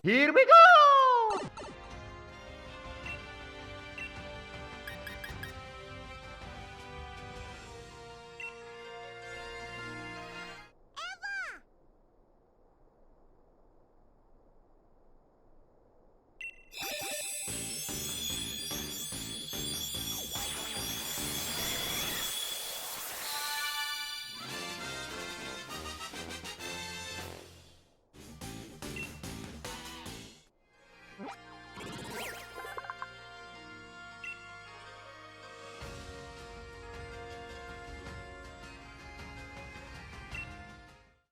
Here we go!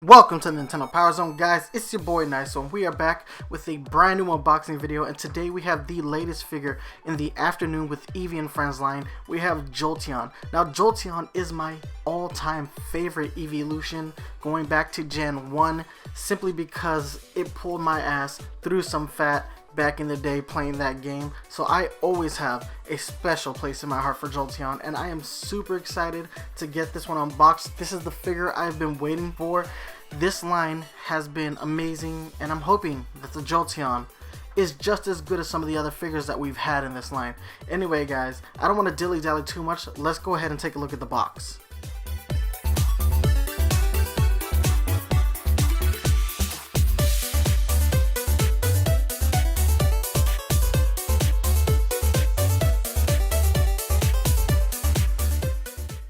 Welcome to Nintendo Power Zone, guys. It's your boy NyceOne. We are back with a brand new unboxing video, and today we have the latest figure in the Afternoon with Eevee and Friends line. We have Jolteon. Now, Jolteon is my all-time favorite evolution, going back to Gen 1, simply because it pulled my ass through some fat back in the day playing that game. So I always have a special place in my heart for Jolteon, and I am super excited to get this one unboxed. This is the figure I've been waiting for. This line has been amazing, and I'm hoping that the Jolteon is just as good as some of the other figures that we've had in this line. Anyway, guys, I don't want to dilly-dally too much. Let's go ahead and take a look at the box.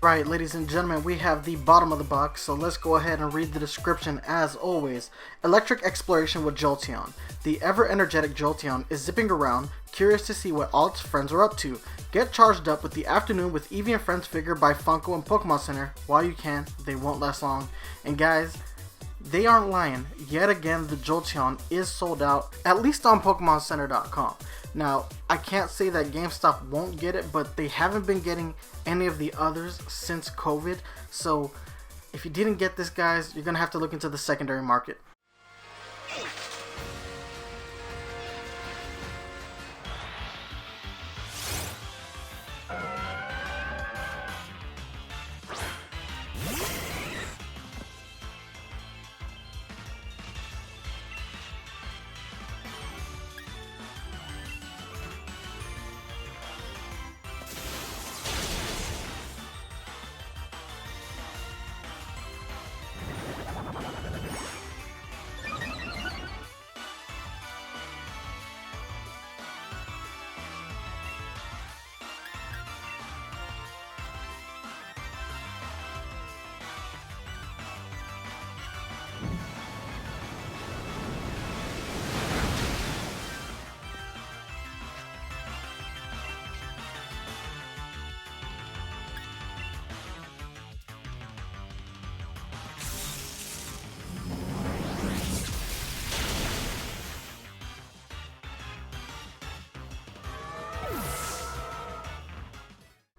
Right, ladies and gentlemen, we have the bottom of the box, so let's go ahead and read the description as always. Electric exploration with Jolteon. The ever-energetic Jolteon is zipping around, curious to see what all its friends are up to. Get charged up with the Afternoon with Eevee and Friends figure by Funko and Pokemon Center. While you can, they won't last long. And guys, they aren't lying. Yet again, the Jolteon is sold out, at least on PokemonCenter.com. Now, I can't say that GameStop won't get it, but they haven't been getting any of the others since COVID. So, if you didn't get this, guys, you're going to have to look into the secondary market.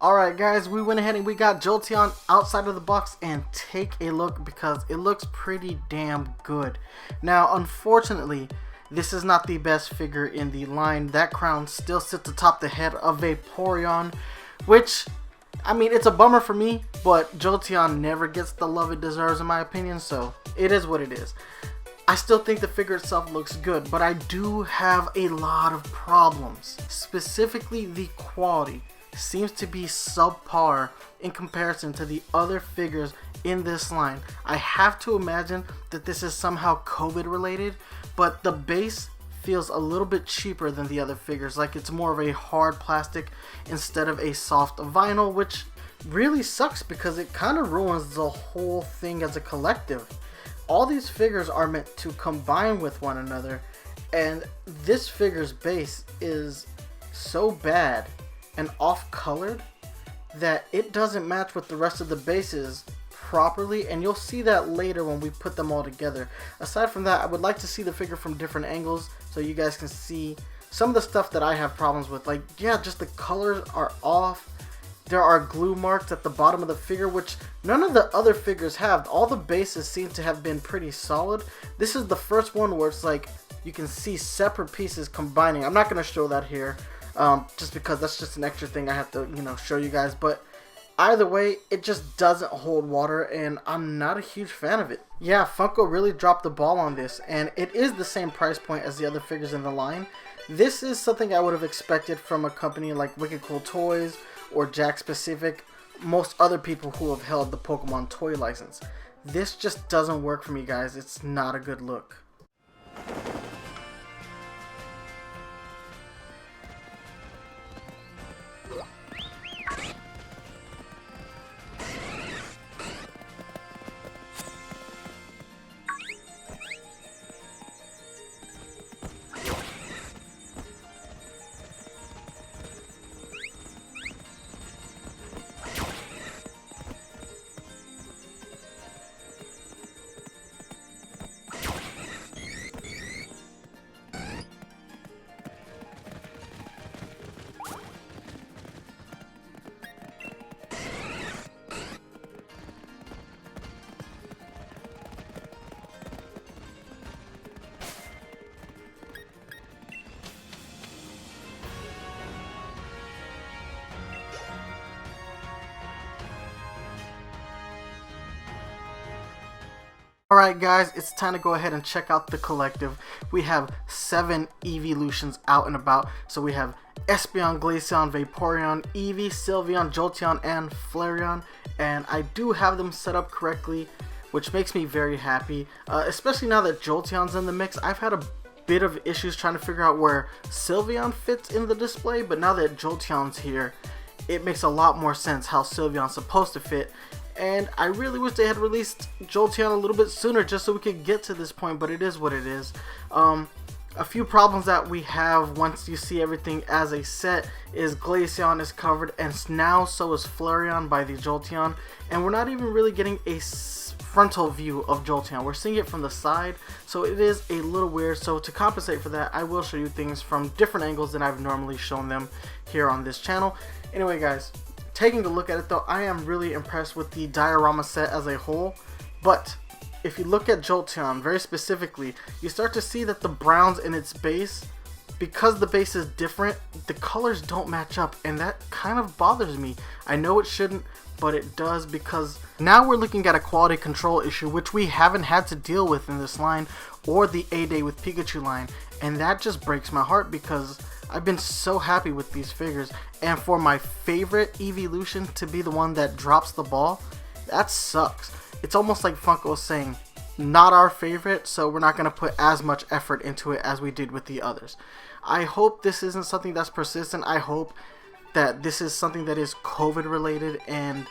Alright guys, we went ahead and we got Jolteon outside of the box, and take a look because it looks pretty damn good. Now unfortunately, this is not the best figure in the line. That crown still sits atop the head of Vaporeon, which, I mean, it's a bummer for me, but Jolteon never gets the love it deserves in my opinion, so it is what it is. I still think the figure itself looks good, but I do have a lot of problems. Specifically, the quality seems to be subpar in comparison to the other figures in this line. I have to imagine that this is somehow COVID related, but the base feels a little bit cheaper than the other figures, like it's more of a hard plastic instead of a soft vinyl, which really sucks because it kind of ruins the whole thing as a collective. All these figures are meant to combine with one another, and this figure's base is so bad and off-colored that it doesn't match with the rest of the bases properly, and you'll see that later when we put them all together. Aside from that, I would like to see the figure from different angles so you guys can see some of the stuff that I have problems with. Like, yeah, just the colors are off. There are glue marks at the bottom of the figure, which none of the other figures have. All the bases seem to have been pretty solid. This is the first one where it's like you can see separate pieces combining. I'm not going to show that here, just because that's just an extra thing I have to, show you guys. But Either way, it just doesn't hold water, and I'm not a huge fan of it. Yeah, Funko really dropped the ball on this, and it is the same price point as the other figures in the line. This is something I would have expected from a company like Wicked Cool Toys or Jakks Pacific, most other people who have held the Pokemon toy license. This just doesn't work for me, guys. It's not a good look. Alright guys, it's time to go ahead and check out the collective. We have 7 Eeveelutions out and about. So we have Espeon, Glaceon, Vaporeon, Eevee, Sylveon, Jolteon, and Flareon. And I do have them set up correctly, which makes me very happy. Especially now that Jolteon's in the mix. I've had a bit of issues trying to figure out where Sylveon fits in the display. But now that Jolteon's here, it makes a lot more sense how Sylveon's supposed to fit. And I really wish they had released Jolteon a little bit sooner just so we could get to this point, but it is what it is. A few problems that we have once you see everything as a set is Glaceon is covered, and now so is Flareon by the Jolteon, and we're not even really getting a frontal view of Jolteon. We're seeing it from the side, so it is a little weird. So to compensate for that, I will show you things from different angles than I've normally shown them here on this channel. Anyway guys, taking a look at it though, I am really impressed with the diorama set as a whole. But if you look at Jolteon very specifically, you start to see that the browns in its base, because the base is different, the colors don't match up, and that kind of bothers me. I know it shouldn't, but it does, because now we're looking at a quality control issue which we haven't had to deal with in this line or the A-Day with Pikachu line, and that just breaks my heart because I've been so happy with these figures, and for my favorite Eeveelution to be the one that drops the ball, that sucks. It's almost like Funko is saying, not our favorite, so we're not going to put as much effort into it as we did with the others. I hope this isn't something that's persistent. I hope that this is something that is COVID related and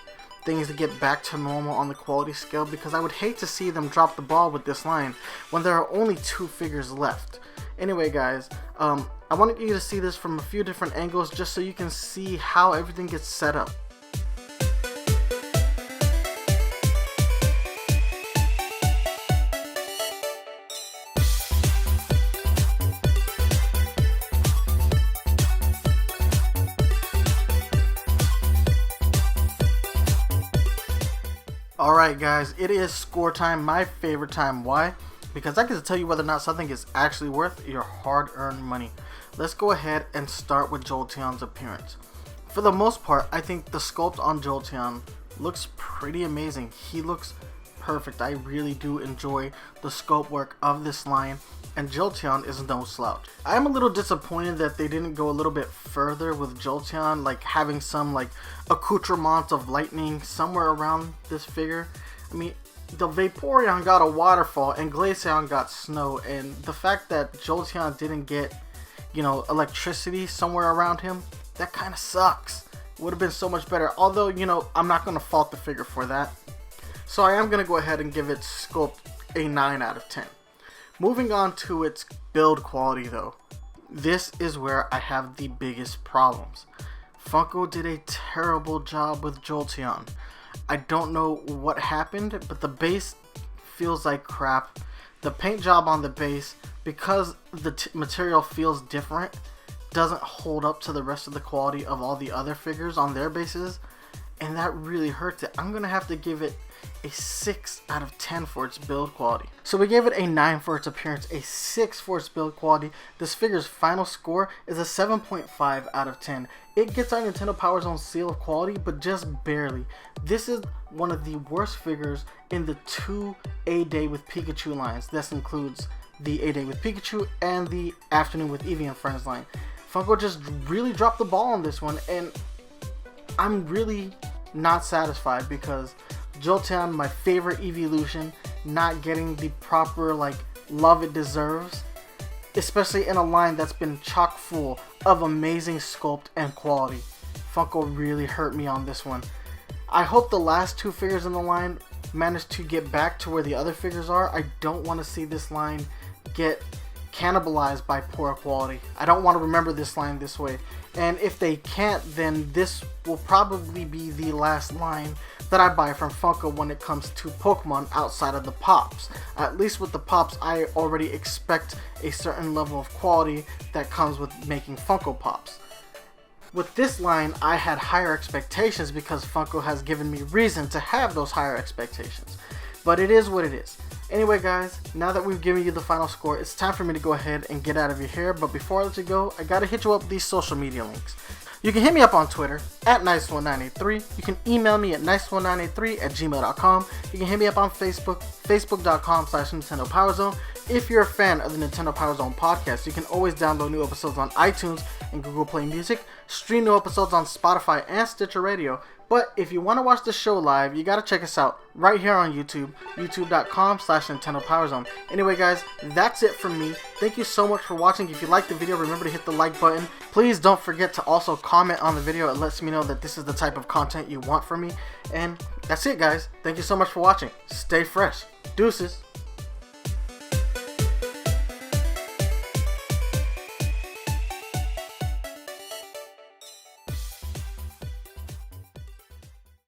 things to get back to normal on the quality scale, because I would hate to see them drop the ball with this line when there are only 2 figures left. Anyway guys, I wanted you to see this from a few different angles just so you can see how everything gets set up. Alright guys, it is score time, my favorite time. Why? Because I get to tell you whether or not something is actually worth your hard-earned money. Let's go ahead and start with Jolteon's appearance. For the most part, I think the sculpt on Jolteon looks pretty amazing. He looks perfect. I really do enjoy the sculpt work of this line, and Jolteon is no slouch. I am a little disappointed that they didn't go a little bit further with Jolteon, like having some like accoutrements of lightning somewhere around this figure. I mean, the Vaporeon got a waterfall and Glaceon got snow, and the fact that Jolteon didn't get, you know, electricity somewhere around him, that kind of sucks. It would have been so much better, although, you know, I'm not going to fault the figure for that. So I am going to go ahead and give its sculpt a 9 out of 10. Moving on to its build quality though, this is where I have the biggest problems. Funko did a terrible job with Jolteon. I don't know what happened, but the base feels like crap. The paint job on the base, because the material feels different, doesn't hold up to the rest of the quality of all the other figures on their bases, and that really hurts it. I'm going to have to give it a 6 out of 10 for its build quality. So we gave it a 9 for its appearance, a 6 for its build quality. This figure's final score is a 7.5 out of 10. It gets our Nintendo Power Zone seal of quality, but just barely. This is one of the worst figures in the 2 A-Day with Pikachu lines. This includes the A-Day with Pikachu and the Afternoon with Eevee and Friends line. Funko just really dropped the ball on this one, and I'm really not satisfied because Jolteon, my favorite evolution, not getting the proper love it deserves, especially in a line that's been chock full of amazing sculpt and quality. Funko really hurt me on this one. I hope the last 2 figures in the line manage to get back to where the other figures are. I don't want to see this line get cannibalized by poor quality. I don't want to remember this line this way. And if they can't, then this will probably be the last line that I buy from Funko when it comes to Pokemon outside of the Pops. At least with the Pops, I already expect a certain level of quality that comes with making Funko Pops. With this line, I had higher expectations because Funko has given me reason to have those higher expectations. But it is what it is. Anyway guys, now that we've given you the final score, it's time for me to go ahead and get out of your hair. But before I let you go, I gotta hit you up with these social media links. You can hit me up on Twitter at NyceOne983. You can email me at NyceOne983@gmail.com. You can hit me up on Facebook, Facebook.com/Nintendo Power Zone. If you're a fan of the Nintendo Power Zone podcast, you can always download new episodes on iTunes and Google Play Music, stream new episodes on Spotify and Stitcher Radio. But if you want to watch the show live, you gotta check us out right here on YouTube, youtube.com/Nintendo Power Zone. Anyway guys, that's it from me. Thank you so much for watching. If you liked the video, remember to hit the like button. Please don't forget to also comment on the video. It lets me know that this is the type of content you want from me. And that's it guys. Thank you so much for watching. Stay fresh. Deuces.